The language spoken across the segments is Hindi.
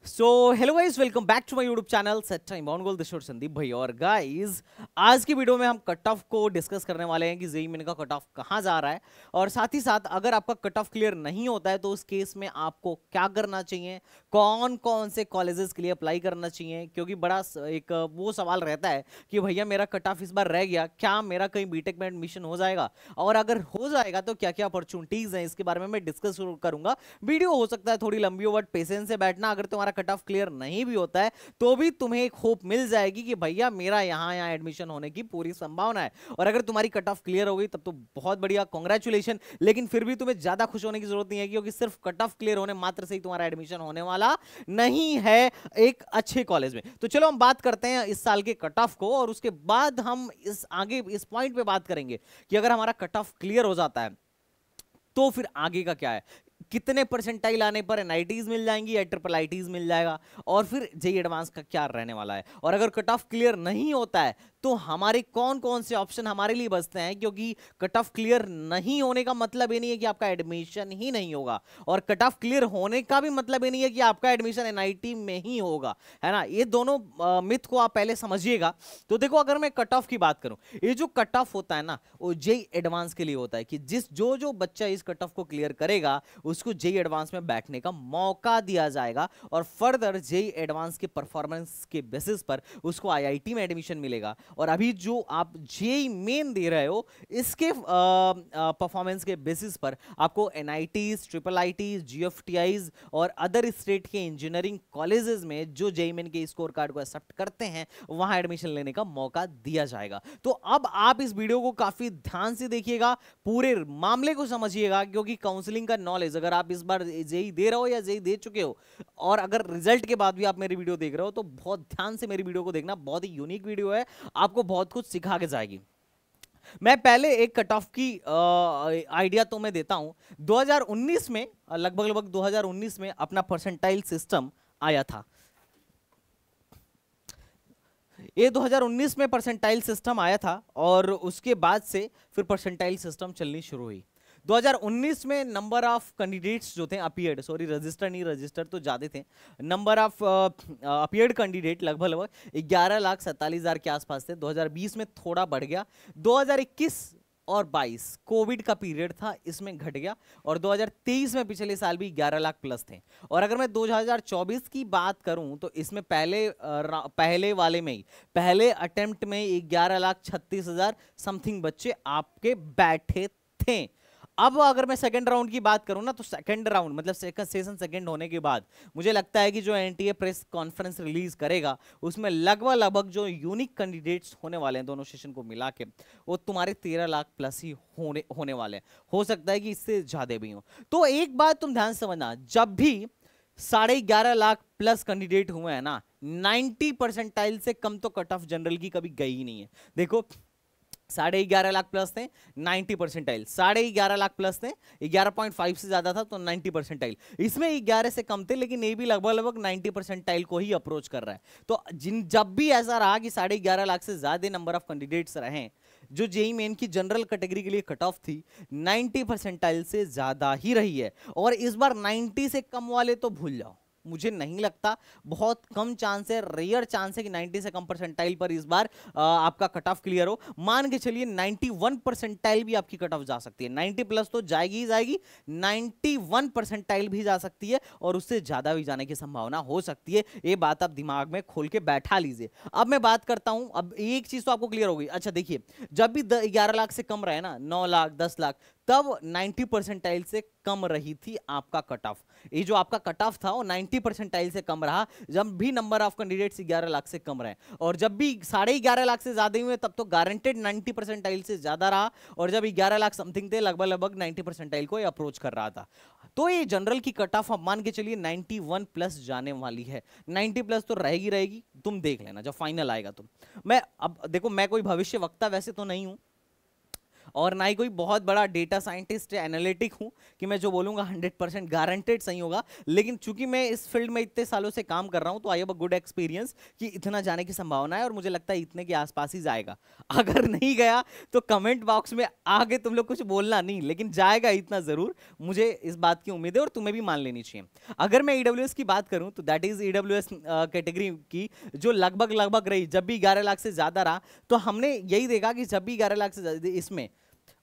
So hello guys, welcome back to my YouTube channel set time on goal this Sandeep भाई। और गाइस, आज की वीडियो में हम कट ऑफ को डिस्कस करने वाले हैं कि जेईई मेन का कट ऑफ कहां जा रहा है, और साथ ही साथ अगर आपका कट ऑफ क्लियर नहीं होता है तो उस केस में आपको क्या करना चाहिए, कौन कौन से कॉलेजेस के लिए अप्लाई करना चाहिए। क्योंकि बड़ा एक वो सवाल रहता है कि भैया मेरा कट ऑफ इस बार रह गया, क्या मेरा कहीं बीटेक में एडमिशन हो जाएगा, और अगर हो जाएगा तो क्या क्या अपॉर्चुनिटीज हैं, इसके बारे में मैं डिस्कस करूंगा। वीडियो हो सकता है थोड़ी लंबी हो, बट पेशेंस से बैठना। अगर तुम्हारा कट ऑफ क्लियर नहीं भी होता है तो भी तुम्हें एक होप मिल जाएगी कि भैया मेरा यहाँ यहाँ एडमिशन होने की पूरी संभावना है। और अगर तुम्हारी कट ऑफ क्लियर हो गई तब तो बहुत बढ़िया, कॉन्ग्रेचुलेशन। लेकिन फिर भी तुम्हें ज्यादा खुश होने की जरूरत नहीं है, क्योंकि सिर्फ कट ऑफ क्लियर होने मात्र से ही तुम्हारा एडमिशन होने वाला नहीं है एक अच्छे कॉलेज में। तो चलो हम बात करते हैं इस साल के कट ऑफ को, और उसके बाद हम इस आगे इस पॉइंट पे बात करेंगे कि अगर हमारा कट ऑफ क्लियर हो जाता है तो फिर आगे का क्या है, कितने परसेंटाइल आने पर एनआईटीज मिल जाएंगी या ट्रिपल आईटीज मिल जाएगा, और फिर जेई एडवांस का क्या रहने वाला है। और अगर कट ऑफ क्लियर नहीं होता है तो हमारे कौन कौन से ऑप्शन हमारे लिए बचते हैं, क्योंकि कट ऑफ क्लियर नहीं होने का मतलब ये नहीं है कि आपका एडमिशन ही नहीं होगा, और कट ऑफ क्लियर होने का भी मतलब ये नहीं है कि आपका एडमिशन एनआईटी में ही होगा, है ना। ये दोनों मिथ को आप पहले समझिएगा। तो देखो, अगर मैं कट ऑफ की बात करूं, ये जो कट ऑफ होता है ना, वो जेई एडवांस के लिए होता है कि जो बच्चा इस कट ऑफ को क्लियर करेगा उसको जेई एडवांस में बैठने का मौका दिया जाएगा, और फर्दर जेई एडवांस के परफॉर्मेंस के बेसिस पर उसको आईआईटी में एडमिशन मिलेगा। और अभी जो आप जेई मेन दे रहे हो, इसके परफॉर्मेंस के बेसिस पर आपको एनआईटीज, ट्रिपल आईटीज, जीएफटीआईज और अदर स्टेट के इंजीनियरिंग कॉलेजेस में जो जेई मेन के स्कोर कार्ड को एक्सेप्ट करते हैं वहां एडमिशन लेने का मौका दिया जाएगा। तो अब आप इस वीडियो को काफी ध्यान से देखिएगा, पूरे मामले को समझिएगा, क्योंकि काउंसलिंग का नॉलेज अगर आप इस बार जेई दे रहे हो या जेई दे चुके हो, और अगर रिजल्ट के बाद भी आप मेरी वीडियो देख रहे हो, तो बहुत ध्यान से मेरी वीडियो को देखना। बहुत ही यूनिक वीडियो है, आपको बहुत कुछ सिखा के जाएगी। मैं पहले एक कट ऑफ की आइडिया तो मैं देता हूं। 2019 में, लगभग लगभग 2019 में अपना परसेंटाइल सिस्टम आया था। ये 2019 में परसेंटाइल सिस्टम आया था, और उसके बाद से फिर परसेंटाइल सिस्टम चलनी शुरू हुई। 2019 में नंबर ऑफ कैंडिडेट्स जो थे अपीयर्ड, सॉरी रजिस्टर नहीं, रजिस्टर तो ज्यादा थे, नंबर ऑफ अपीयर्ड कैंडिडेट लगभग लगभग 11,47,000 के आसपास थे। 2020 में थोड़ा बढ़ गया, 2021 और 22 कोविड का पीरियड था, इसमें घट गया, और 2023 में पिछले साल भी 11 लाख प्लस थे। और अगर मैं 2024 की बात करूं तो इसमें पहले वाले में ही, पहले अटेम्प्ट में 11,36,000 समथिंग बच्चे आपके बैठे थे। अब अगर मैं सेकंड राउंड की बात करूं ना, तो सेकंड राउंड मतलब सेशन सेकंड होने के बाद मुझे लगता है कि जो एनटीए प्रेस कॉन्फ्रेंस रिलीज करेगा उसमें लगभग लगभग जो यूनिक कैंडिडेट्स होने वाले हैं दोनों सेशन को मिला के, वो तुम्हारे 13 लाख प्लस ही होने वाले हैं। हो सकता है कि इससे ज्यादा भी हो। तो एक बात तुम ध्यान से समझना, जब भी 11.5 लाख प्लस कैंडिडेट हुए हैं ना, 90 परसेंटाइल से कम तो कट ऑफ जनरल की कभी गई ही नहीं है। देखो, 11.5 लाख प्लस थे, 90 परसेंटाइल, 11.5 लाख प्लस थे, 11.5 से ज्यादा था तो 90 परसेंटाइल, इसमें 11 से कम थे, लेकिन ये भी लगभग लगभग 90 परसेंटाइल को ही अप्रोच कर रहा है। तो जब भी ऐसा रहा कि 11.5 लाख से ज्यादा नंबर ऑफ कैंडिडेट्स रहे, जो जेई मेन की जनरल कैटेगरी के लिए कट ऑफ थी 90 परसेंटाइल से ज्यादा ही रही है। और इस बार 90 से कम वाले तो भूल जाओ, मुझे नहीं लगता, बहुत कम चांस है, रेयर चांस है कि 90 से कम परसेंटाइल पर इस बार आपका कट ऑफ क्लियर हो। मान के चलिए 91 परसेंटाइल भी आपकी कट ऑफ जा सकती है, 90 प्लस तो जाएगी ही जाएगी, 91 परसेंटाइल भी जा सकती है, और उससे ज्यादा भी जाने की संभावना हो सकती है। ये बात आप दिमाग में खोल के बैठा लीजिए। अब मैं बात करता हूं, अब एक चीज तो आपको क्लियर हो गई। अच्छा देखिए, जब भी 11 लाख से कम रहे ना, 9 लाख 10 लाख, तब 90 परसेंटाइल से कम रही थी आपका कट ऑफ। ये जो आपका कट ऑफ था वो 90 परसेंटाइल से कम रहा जब भी नंबर ऑफ कैंडिडेट्स 11 लाख से कम रहे, और जब भी 11.5 लाख से ज्यादा हुए तब तो गारंटेड 90 परसेंटाइल से ज्यादा रहा, और जब 11 लाख समथिंग थे लगभग लगभग 90 परसेंटाइल को अप्रोच कर रहा था। तो ये जनरल की कट ऑफ मान के चलिए 91 प्लस जाने वाली है। 90 प्लस तो रहेगी रहेगी, तुम देख लेना जब फाइनल आएगा। तुम मैं अब देखो, मैं कोई भविष्य वक्ता वैसे तो नहीं हूं, और ना ही कोई बहुत बड़ा डेटा साइंटिस्ट एनालिटिक हूं कि मैं जो बोलूंगा 100% गारंटेड सही होगा, लेकिन चूंकि मैं इस फील्ड में इतने सालों से काम कर रहा हूं तो I have a good experience कि इतना जाने की संभावना है, और मुझे लगता है इतने के आसपास ही जाएगा। अगर नहीं गया तो कमेंट बॉक्स में आगे तुम लोग कुछ बोलना नहीं, लेकिन जाएगा इतना जरूर, मुझे इस बात की उम्मीद है और तुम्हें भी मान लेनी चाहिए। अगर मैं ईडब्ल्यूएस की बात करूं तो दैट इज ईडब्ल्यूएस कैटेगरी की जो लगभग रही, जब भी 11 लाख से ज्यादा रहा तो हमने यही देखा कि जब भी 11 लाख से ज्यादा इसमें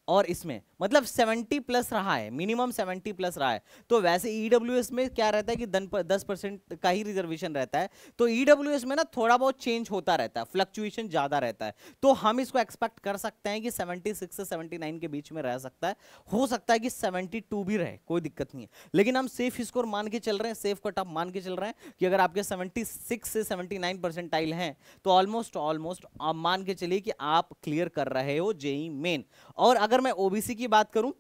और इसमें मतलब 70 प्लस रहा है, मिनिमम 70 प्लस रहा है। तो वैसे ईडब्ल्यूएस में क्या रहता है कि 10% का ही रिजर्वेशन रहता है, तो ईडब्ल्यूएस में ना थोड़ा बहुत चेंज होता रहता है, फ्लक्चुएशन ज्यादा रहता है, तो हम इसको एक्सपेक्ट कर सकते हैं कि 76 से 79 के बीच में रह सकता है। हो सकता है कि 72 भी रहे, कोई दिक्कत नहीं है, लेकिन हम सेफ स्कोर मान के चल रहे हैं, सेफ कट ऑफ मान के चल रहे हैं कि अगर आपके 76 से 79 परसेंटाइल हैं तो ऑलमोस्ट आप मान के चलिए कि आप क्लियर कर रहे हो जेईई मेन। और अगर मैं ओबीसी की बात करूं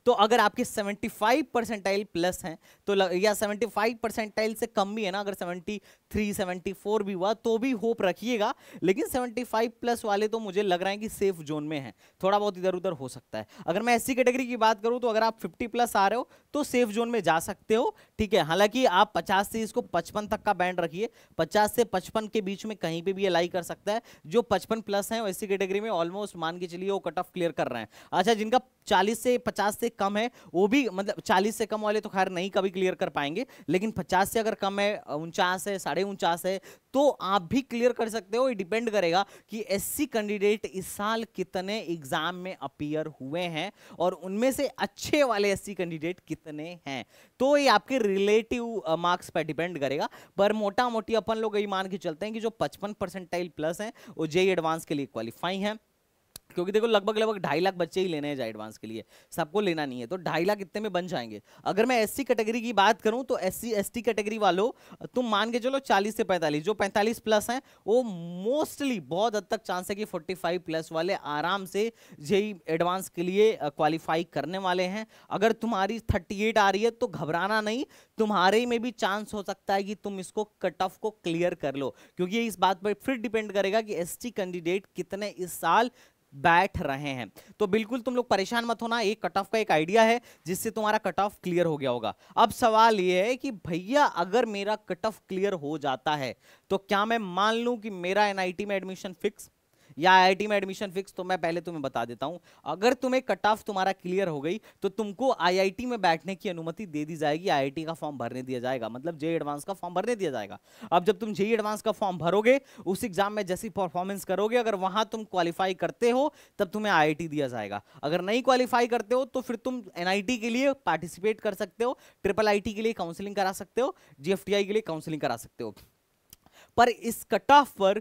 तो अगर आपके 75 परसेंटाइल प्लस हैं तो या 75 परसेंटाइल से कम भी है ना, अगर 73 74 भी हुआ तो भी होप रखिएगा, लेकिन 75 प्लस वाले तो मुझे लग रहा है कि सेफ जोन में है, थोड़ा बहुत इधर उधर हो सकता है। अगर मैं एससी कैटेगरी की बात करूं तो अगर आप 50 प्लस आ रहे हो तो सेफ जोन में जा सकते हो, ठीक है। हालांकि आप 50 से इसको 55 तक का बैंड रखिए, 50 से 55 के बीच में कहीं पे भी अलाई कर सकता है। जो 55 प्लस है एससी कैटेगरी में ऑलमोस्ट मान के चलिए वो कट ऑफ क्लियर कर रहे हैं। अच्छा, जिनका 40 से 50 से कम है वो भी, मतलब 40 से कम वाले तो खैर नहीं कभी क्लियर कर पाएंगे, लेकिन 50 से अगर कम है, 49 है, 49.5 है, तो आप भी क्लियर कर सकते हो। ये डिपेंड करेगा कि एससी कैंडिडेट इस साल कितने एग्जाम में अपीयर हुए हैं और उनमें से अच्छे वाले एससी कैंडिडेट कितने हैं, तो ये आपके रिलेटिव मार्क्स पर डिपेंड करेगा। पर मोटा मोटी अपन लोग यही मान के चलते हैं कि जो 55 परसेंटाइल प्लस हैं वो जेईई एडवांस के लिए क्वालिफाई हैं, क्योंकि देखो लगभग 2.5 लाख बच्चे ही लेने हैं जेईई एडवांस के लिए, सबको लेना नहीं है, तो 2.5 लाख इतने में बन जाएंगे। अगर मैं एससी कैटेगरी की बात करूं तो एससी एसटी कैटेगरी वालों तुम मान के चलो 40 से 45, जो 45 प्लस हैं वो मोस्टली बहुत हद तक चांस है कि 45 प्लस वाले आराम से जेईई एडवांस के लिए क्वालिफाई करने वाले हैं। अगर तुम्हारी 38 आ रही है तो घबराना नहीं, तुम्हारे में भी चांस हो सकता है कि तुम इसको कट ऑफ को क्लियर कर लो, क्योंकि ये इस बात पर फिर डिपेंड करेगा कि एसटी कैंडिडेट कितने इस साल बैठ रहे हैं। तो बिल्कुल तुम लोग परेशान मत होना, एक कट ऑफ का एक आइडिया है जिससे तुम्हारा कट ऑफ क्लियर हो गया होगा। अब सवाल यह है कि भैया अगर मेरा कट ऑफ क्लियर हो जाता है तो क्या मैं मान लूं कि मेरा एनआईटी में एडमिशन फिक्स या आईआईटी में एडमिशन फिक्स? तो मैं पहले तुम्हें बता देता हूं, अगर तुम्हें कट ऑफ तुम्हारा क्लियर हो गई तो तुमको आईआईटी में बैठने की अनुमति दे दी जाएगी, आईआईटी का फॉर्म भरने दिया जाएगा, मतलब जेईई एडवांस का फॉर्म भरने दिया जाएगा। अब जब तुम जेईई एडवांस का फॉर्म भरोगे, उस एग्जाम में जैसी परफॉर्मेंस करोगे, अगर वहां तुम क्वालिफाई करते हो तब तुम्हें आईआईटी दिया जाएगा। अगर नहीं क्वालिफाई करते हो तो फिर तुम एनआईटी के लिए पार्टिसिपेट कर सकते हो, ट्रिपल आईटी के लिए काउंसलिंग करा सकते हो, जीएफटीआई के लिए काउंसलिंग करा सकते हो। पर इस कट ऑफ पर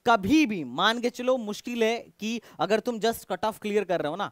कभी भी मान के चलो मुश्किल है कि अगर तुम जस्ट कट ऑफ क्लियर कर रहे हो ना,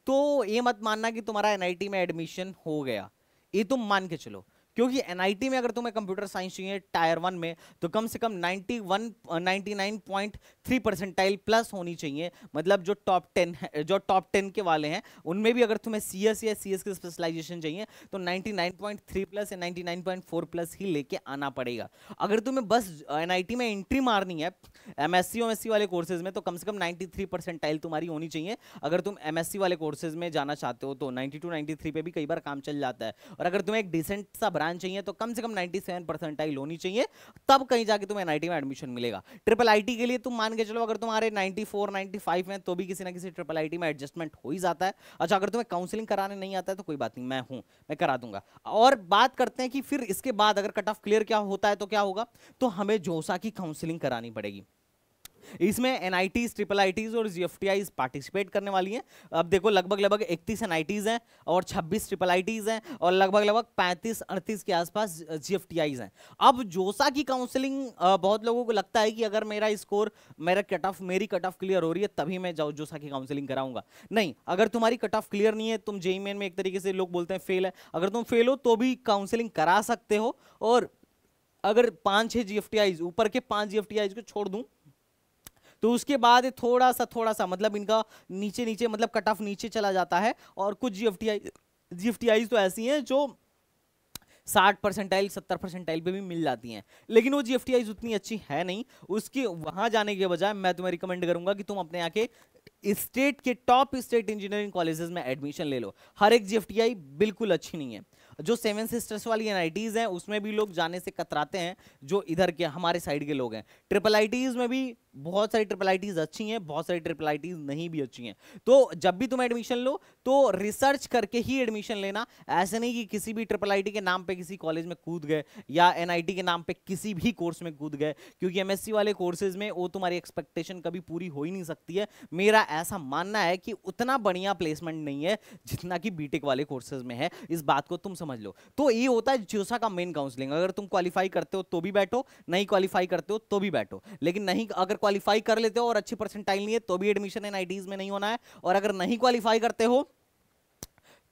तो ये मत मानना कि तुम्हारा एनआईटी में एडमिशन हो गया, ये तुम मान के चलो। क्योंकि एनआईटी में अगर तुम्हें कंप्यूटर साइंस चाहिए टायर 1 में तो कम से कम 99.3 परसेंटाइल प्लस होनी चाहिए, मतलब जो टॉप 10 है, जो टॉप 10 के वाले हैं उनमें भी अगर तुम्हें सीएस या सीएस की स्पेशलाइजेशन चाहिए तो 99.3 प्लस या 99.4 प्लस ही लेके आना पड़ेगा। अगर तुम्हें बस एनआईटी में एंट्री मारनी है एमएससी वाले कोर्सेज में तो कम से कम 93 परसेंटाइल तुम्हारी होनी चाहिए। अगर तुम एमएससी वाले कोर्सेज में जाना चाहते हो तो 92 93 पे भी कई बार काम चल जाता है, और अगर तुम्हें एक डिसेंट सा ब्रांच चाहिए तो कम से कम 97 परसेंटाइल होनी चाहिए, तब कहीं जाके तुम्हें एनआईटी में एडमिशन मिलेगा। ट्रिपल आईटी के लिए तुम मान के चलो अगर तुम्हारे 94 95 हैं तो भी किसी ना किसी ट्रिपल आईटी में एडजस्टमेंट हो ही जाता है। अच्छा, अगर तुम्हें काउंसलिंग कराने नहीं आता है तो कोई बात नहीं, मैं करा दूंगा। और बात करते हैं कि फिर इसके बाद अगर कट ऑफ क्लियर क्या होता है तो क्या होगा, तो हमें जोसा की काउंसलिंग करानी पड़ेगी। इसमें एनआईटीज, ट्रिपल आईटीज और जीएफटीआईज पार्टिसिपेट करने वाली हैं। अब देखो लगभग 31 एनआईटीज हैं और 26 ट्रिपल आईटीज हैं और लगभग 35-38 के आसपास जीएफटीआईज हैं। अब जोसा की काउंसलिंग बहुत लोगों को लगता है कि अगर मेरा स्कोर, मेरी कट ऑफ क्लियर हो रही है तभी मैं जोसा की काउंसलिंग कराऊंगा। नहीं, अगर तुम्हारी कट ऑफ क्लियर नहीं है, तुम जेईई मेन में एक तरीके से लोग बोलते हैं फेल है, अगर तुम फेल हो तो भी काउंसलिंग करा सकते हो। और अगर 5-6 जीएफटीआईज, ऊपर के 5 जीएफटीआईज को छोड़ दूं तो उसके बाद थोड़ा सा मतलब इनका नीचे मतलब कट ऑफ नीचे चला जाता है। और कुछ जीएफटीआई तो ऐसी हैं जो 60 परसेंटाइल 70 परसेंटाइल पे भी मिल जाती हैं, लेकिन वो जीएफटीआई उतनी अच्छी है नहीं। उसकी वहां जाने के बजाय मैं तुम्हें रिकमेंड करूंगा कि तुम अपने आके स्टेट के टॉप स्टेट इंजीनियरिंग कॉलेजेस में एडमिशन ले लो। हर एक जीएफटीआई बिल्कुल अच्छी नहीं है। जो सेवन सिस्टर्स वाली एनआईटीज हैं उसमें भी लोग जाने से कतराते हैं, जो इधर के हमारे साइड के लोग हैं। ट्रिपल आईटीज में भी बहुत सारी ट्रिपल आईटीज अच्छी हैं, बहुत सारी ट्रिपल आईटीज नहीं भी अच्छी हैं। तो जब भी तुम एडमिशन लो तो रिसर्च करके ही एडमिशन लेना। ऐसे नहीं कि किसी भी ट्रिपल आईटी के नाम पे किसी कॉलेज में कूद गए या एनआईटी के नाम पे किसी भी कोर्स में कूद गए, क्योंकि एमएससी वाले कोर्सेज में वो तुम्हारी एक्सपेक्टेशन कभी पूरी हो ही नहीं सकती है। मेरा ऐसा मानना है कि उतना बढ़िया प्लेसमेंट नहीं है जितना कि बीटेक वाले कोर्सेज में है, इस बात को तुम समझ लो। तो ये होता है जोसा का मेन काउंसलिंग। अगर तुम क्वालिफाई करते हो तो भी बैठो, नहीं क्वालिफाई करते हो तो भी बैठो, लेकिन नहीं अगर क्वालिफाई कर लेते हो और अच्छी परसेंटाइल नहीं है तो भी एडमिशन एनआईटीज में नहीं होना है, और अगर नहीं क्वालिफाई करते हो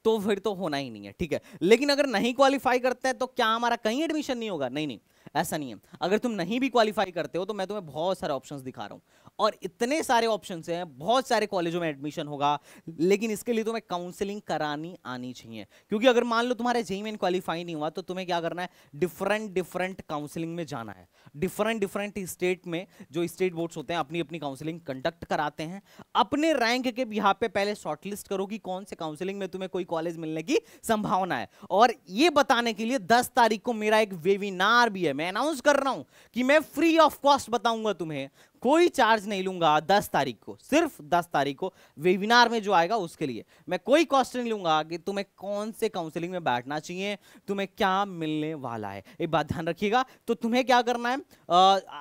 तो फिर तो होना ही नहीं है, ठीक है। लेकिन अगर नहीं क्वालिफाई करते हैं तो क्या हमारा कहीं एडमिशन नहीं होगा? नहीं नहीं, ऐसा नहीं है। अगर तुम नहीं भी क्वालिफाई करते हो तो मैं तुम्हें बहुत सारे ऑप्शंस दिखा रहा हूं, और इतने सारे ऑप्शंस हैं, बहुत सारे कॉलेजों में एडमिशन होगा, लेकिन इसके लिए तुम्हें काउंसलिंग करानी आनी चाहिए। क्योंकि अगर मान लो तुम्हारे जेईई मेन क्वालिफाई नहीं हुआ तो तुम्हें क्या करना है? डिफरेंट डिफरेंट काउंसलिंग में जाना है। डिफरेंट डिफरेंट स्टेट में जो स्टेट बोर्ड्स होते हैं अपनी अपनी काउंसलिंग कंडक्ट कराते हैं। अपने रैंक के बिहाफ पे पहले शॉर्टलिस्ट करो कि कौन से काउंसलिंग में तुम्हें कोई कॉलेज मिलने की संभावना है। और ये बताने के लिए 10 तारीख को मेरा एक वेबिनार भी है। मैं अनाउंस कर रहा हूं कि मैं फ्री ऑफ कॉस्ट बताऊंगा तुम्हें, कोई चार्ज नहीं लूंगा। 10 तारीख को, सिर्फ 10 तारीख को वेबिनार में जो आएगा उसके लिए मैं कोई कॉस्ट नहीं लूंगा कि तुम्हें कौन से काउंसलिंग में बैठना चाहिए, तुम्हें क्या मिलने वाला है। एक बात ध्यान रखिएगा। तो तुम्हें क्या करना है?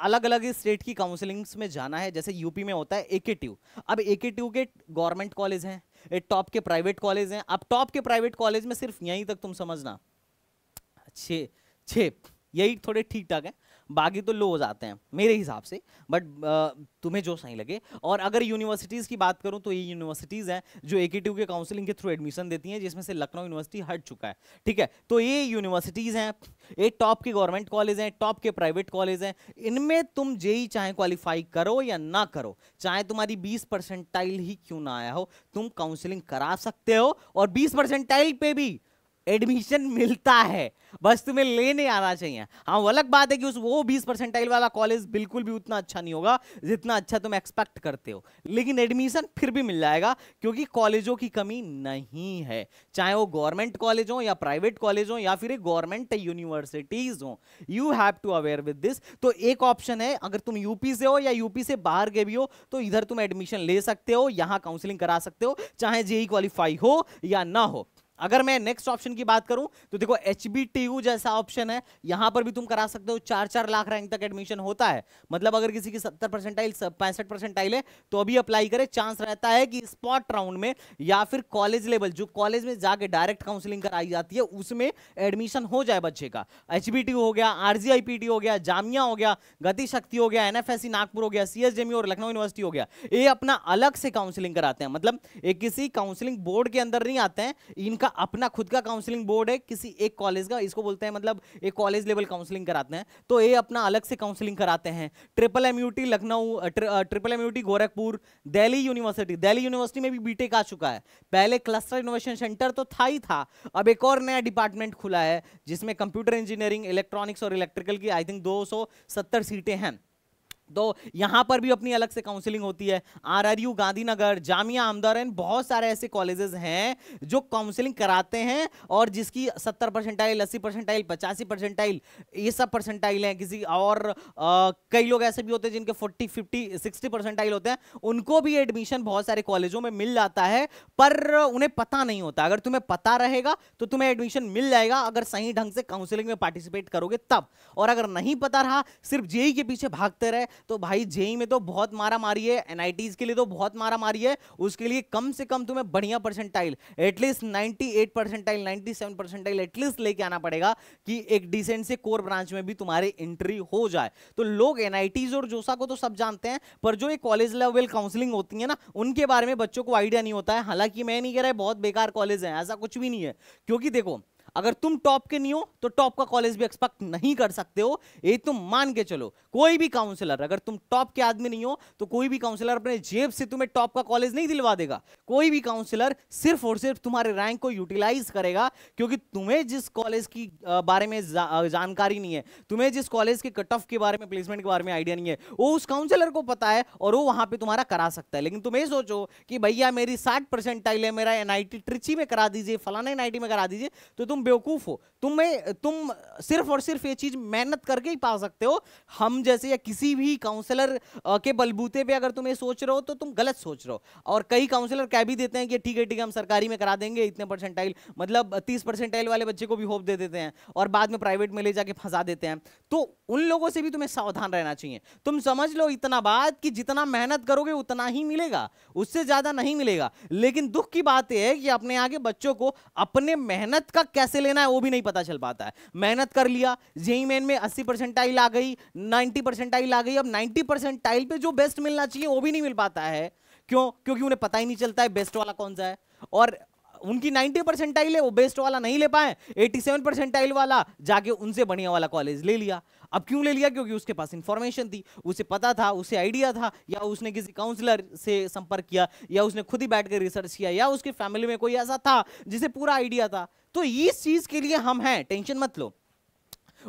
अलग अलग स्टेट की काउंसलिंग्स में जाना है। जैसे यूपी में होता है एकेटीयू। अब एकेटीयू के गवर्नमेंट कॉलेज हैं, टॉप के प्राइवेट कॉलेज हैं। अब टॉप के प्राइवेट कॉलेज में सिर्फ यहीं तक तुम समझना, छः यही थोड़े ठीक ठाक है, बाकी तो लो हो जाते हैं मेरे हिसाब से, बट तुम्हें जो सही लगे। और अगर यूनिवर्सिटीज की बात करूं तो ये यूनिवर्सिटीज हैं जो एकेटीयू के काउंसलिंग के थ्रू एडमिशन देती हैं, जिसमें से लखनऊ यूनिवर्सिटी हट चुका है, ठीक है। तो ये यूनिवर्सिटीज हैं, ये टॉप के गवर्नमेंट कॉलेज हैं, टॉप के प्राइवेट कॉलेज हैं। इनमें तुम जेईई चाहे क्वालिफाई करो या ना करो, चाहे तुम्हारी 20 परसेंटाइल ही क्यों ना आया हो, तुम काउंसलिंग करा सकते हो। और 20 परसेंटाइल पे भी एडमिशन मिलता है, बस तुम्हें लेने आना चाहिए। हाँ, वो अलग बात है कि वो 20 परसेंटाइल वाला कॉलेज बिल्कुल भी उतना अच्छा नहीं होगा जितना अच्छा तुम एक्सपेक्ट करते हो, लेकिन एडमिशन फिर भी मिल जाएगा, क्योंकि कॉलेजों की कमी नहीं है। चाहे वो गवर्नमेंट कॉलेज हो या प्राइवेट कॉलेज हो या फिर गवर्नमेंट यूनिवर्सिटीज हो, you have to aware with this. तो एक ऑप्शन है, अगर तुम यूपी से हो या यूपी से बाहर गए भी हो तो इधर तुम एडमिशन ले सकते हो, यहां काउंसलिंग करा सकते हो, चाहे जेईई क्वालिफाई हो या ना हो। अगर मैं नेक्स्ट ऑप्शन की बात करूं तो देखो एचबीटीयू जैसा ऑप्शन है, यहां पर भी तुम करा सकते हो। 4-4 लाख रैंक तक एडमिशन होता है। मतलब अगर किसी की 70 परसेंटाइल 65 परसेंटाइल है तो अभी अप्लाई करे, चांस रहता है कि स्पॉट राउंड में या फिर कॉलेज लेवल, जो कॉलेज में जाके डायरेक्ट काउंसलिंग कराई जाती है, उसमें एडमिशन हो जाए बच्चे का। एचबीटीयू हो गया, आरजीआईपीटी हो गया, जामिया हो गया, गति शक्ति हो गया, एनएफएससी नागपुर हो गया, सीएसजेएमयू और लखनऊ यूनिवर्सिटी हो गया, ये अपना अलग से काउंसलिंग कराते हैं। मतलब एक किसी काउंसलिंग बोर्ड के अंदर नहीं आते हैं, इनका अपना खुद का काउंसलिंग बोर्ड है किसी एक कॉलेज का, इसको बोलते हैं, मतलब एक कॉलेज लेवल काउंसलिंग कराते हैं, तो ये अपना अलग से काउंसलिंग कराते हैं। Triple MUT Lucknow, triple MUT Gorakhpur, Delhi university में भी बीटेक आ चुका है। पहले क्लस्टर इनोवेशन सेंटर तो था ही था, अब एक और नया डिपार्टमेंट खुला है जिसमें कंप्यूटर इंजीनियरिंग, इलेक्ट्रॉनिक्स और इलेक्ट्रिकल की आई थिंक 270 सीटें हैं। तो यहां पर भी अपनी अलग से काउंसलिंग होती है। आरआरयू गांधीनगर, जामिया अहमदाबाद, बहुत सारे ऐसे कॉलेजेस हैं जो काउंसलिंग कराते हैं, और जिसकी 70 परसेंटाइल, 80 परसेंटाइल, 85 परसेंटाइल, ये सब परसेंटाइल हैं। किसी और कई लोग ऐसे भी होते हैं जिनके 40, 50, 60 परसेंटाइल होते हैं, उनको भी एडमिशन बहुत सारे कॉलेजों में मिल जाता है, पर उन्हें पता नहीं होता। अगर तुम्हें पता रहेगा तो तुम्हें एडमिशन मिल जाएगा, अगर सही ढंग से काउंसलिंग में पार्टिसिपेट करोगे तब। और अगर नहीं पता रहा, सिर्फ जेईई के पीछे भागते रहे, तो भाई जेईई में तो बहुत मारा मारी है, एनआईटीज के लिए तो बहुत मारा मारी है। उसके लिए कम से कम तुम्हें बढ़िया percentile, at least 98 percentile, 97 percentile at least लेके आना पड़ेगा कि एक डिसेंट से कोर ब्रांच में भी तुम्हारी एंट्री हो जाए। तो लोग एनआईटीज और जोसा को तो सब जानते हैं, पर जो ये कॉलेज लेवल काउंसलिंग होती है ना, उनके बारे में बच्चों को आइडिया नहीं होता है। हालांकि मैं नहीं कह रहा बहुत बेकार कॉलेज है, ऐसा कुछ भी नहीं है। क्योंकि देखो, अगर तुम टॉप के नहीं हो तो टॉप का कॉलेज भी एक्सपेक्ट नहीं कर सकते हो, ये तुम मान के चलो। कोई भी काउंसलर, अगर तुम टॉप के आदमी नहीं हो तो कोई भी काउंसलर अपने जेब से तुम्हें टॉप का कॉलेज नहीं दिलवा देगा। कोई भी काउंसलर सिर्फ और सिर्फ तुम्हारे रैंक को यूटिलाइज करेगा, क्योंकि तुम्हें जिस कॉलेज की बारे में जानकारी नहीं है, तुम्हें जिस कॉलेज के कट ऑफ के बारे में, प्लेसमेंट के बारे में आइडिया नहीं है, वो उस काउंसलर को पता है और वो वहां पे तुम्हारा करा सकता है। लेकिन तुम ये सोचो कि भैया मेरी 60 परसेंटाइल है, मेरा एनआईटी ट्रिची में करा दीजिए, फलाना एनआईटी में करा दीजिए, तो तुम बेवकूफ हो। तुम सिर्फ और सिर्फ ये चीज मेहनत करके ही पा सकते हो। हम जैसे या किसी भी काउंसलर के बलबूते पे अगर तुम ये सोच रहे हो तो तुम गलत सोच रहे हो। और कई काउंसलर कह भी देते हैं कि ठीक है हम सरकारी में करा देंगे, इतने परसेंटाइल, मतलब 30 परसेंटाइल वाले बच्चे को भी होप दे देते हैं और बाद में प्राइवेट में ले जाके फंसा देते हैं। तो उन लोगों से भी तुम्हें सावधान रहना चाहिए। तुम समझ लो इतना बात कि जितना मेहनत करोगे उतना ही मिलेगा, उससे ज्यादा नहीं मिलेगा। लेकिन दुख की बात यह है कि अपने आगे बच्चों को अपने मेहनत का कैसे लेना है वो भी नहीं पता चल पाता है। मेहनत कर लिया, जेईई मेन में 80 परसेंटाइल आ गई, 90 परसेंटाइल आ गई, अब 90 परसेंटाइल पे जो बेस्ट मिलना चाहिए वो भी नहीं मिल पाता है। क्यों? क्योंकि उन्हें पता ही नहीं चलता है बेस्ट वाला कौन सा है। और उनकी 90 परसेंटाइल है, वो बेस्ट वाला नहीं ले पाए, 87 परसेंटाइल वाला जाके उनसे बढ़िया वाला कॉलेज ले लिया। अब क्यों ले लिया? क्योंकि उसके पास इंफॉर्मेशन थी, उसे पता था, उसे आइडिया था, या उसने किसी काउंसलर से संपर्क किया, या उसने खुद ही बैठ कर रिसर्च किया, या उसकी फैमिली में कोई ऐसा था जिसे पूरा आइडिया था। तो इस चीज के लिए हम हैं, टेंशन मत लो।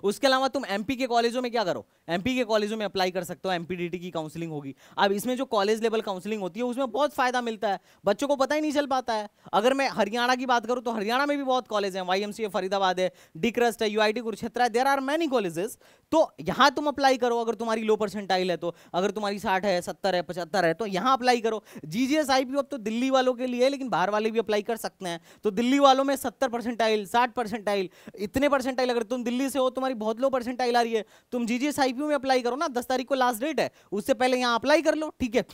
उसके अलावा तुम एमपी के कॉलेजों में क्या करो, एमपी के कॉलेजों में अप्लाई कर सकते हो, एमपीडीटी की काउंसलिंग होगी। अब इसमें जो कॉलेज लेवल काउंसलिंग होती है उसमें बहुत फायदा मिलता है, बच्चों को पता ही नहीं चल पाता है। अगर मैं हरियाणा की बात करूं तो हरियाणा में भी बहुत कॉलेज हैं, वाईएमसीए फरीदाबाद है, डिक्रस्ट है, यूआईटी कुरुक्षेत्र है, देयर आर मैनी कॉलेजेस। तो यहां तुम अप्लाई करो अगर तुम्हारी लो परसेंटाइल है तो। अगर तुम्हारी 60 है, 70 है, 75 है तो यहां अप्लाई करो। जीजीएस आईपीओ अब तो दिल्ली वालों के लिए है, लेकिन बाहर वाले भी अप्लाई कर सकते हैं। तो दिल्ली वालों में 70 परसेंटाइल, 60 परसेंटाइल, इतने परसेंटाइल, अगर तुम दिल्ली से हो, तुम्हारी बहुत लो परसेंटाइल आ रही है, तुम जीजीएस आईपीओ में अप्लाई करो ना। 10 तारीख को लास्ट डेट है, उससे पहले यहां अप्लाई कर लो, ठीक है।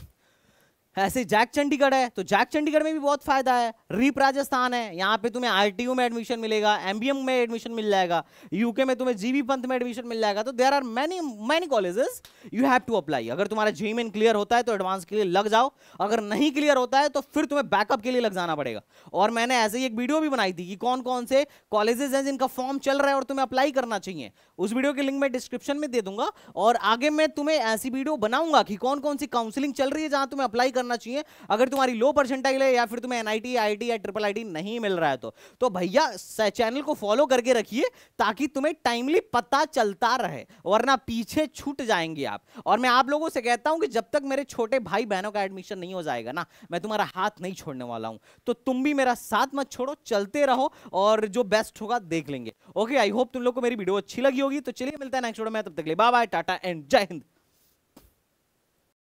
ऐसे जैक चंडीगढ़ है तो जैक चंडीगढ़ में भी बहुत फायदा है। रीप राजस्थान है, यहाँ पे तुम्हें आरटीयू में एडमिशन मिलेगा, एमबीएम में एडमिशन मिल जाएगा, यूके में तुम्हें जीबी पंत में एडमिशन मिल जाएगा। तो there are many colleges you have to apply. अगर तुम्हारा जेईई मेन क्लियर होता है तो एडवांस के लिए लग जाओ, अगर नहीं क्लियर होता है तो फिर तुम्हें बैकअप के लिए लग जाना पड़ेगा। और मैंने ऐसे ही एक वीडियो भी बनाई थी कि कौन कौन से कॉलेजेस हैं जिनका फॉर्म चल रहा है और तुम्हें अप्लाई करना चाहिए। उस वीडियो की लिंक मैं डिस्क्रिप्शन में दे दूंगा, और आगे मैं तुम्हें ऐसी वीडियो बनाऊंगा कि कौन कौन सी काउंसलिंग चल रही है जहां तुम्हें अप्लाई करना चाहिए अगर तुम्हारी लो परसेंटाइल है, या फिर तुम्हें एनआईटी, आईआईटी या ट्रिपल आईटी नहीं मिल रहा है तो भैया चैनल को फॉलो करके रखिए ताकि तुम्हें टाइमली पता चलता रहे, वरना पीछे छूट जाएंगे आप। और मैं आप लोगों से कहता हूं कि जब तक मेरे छोटे भाई बहनों का एडमिशन नहीं हो जाएगा ना, मैं तुम्हारा हाथ नहीं छोड़ने वाला हूं। तो तुम भी मेरा साथ मत छोड़ो, चलते रहो और जो बेस्ट होगा देख लेंगे। ओके, आई होप तुम लोग को मेरी वीडियो अच्छी लगी होगी। तो चलिए मिलता है नेक्स्ट वीडियो में, तब तक के लिए बाय बाय, टाटा एंड जय हिंद।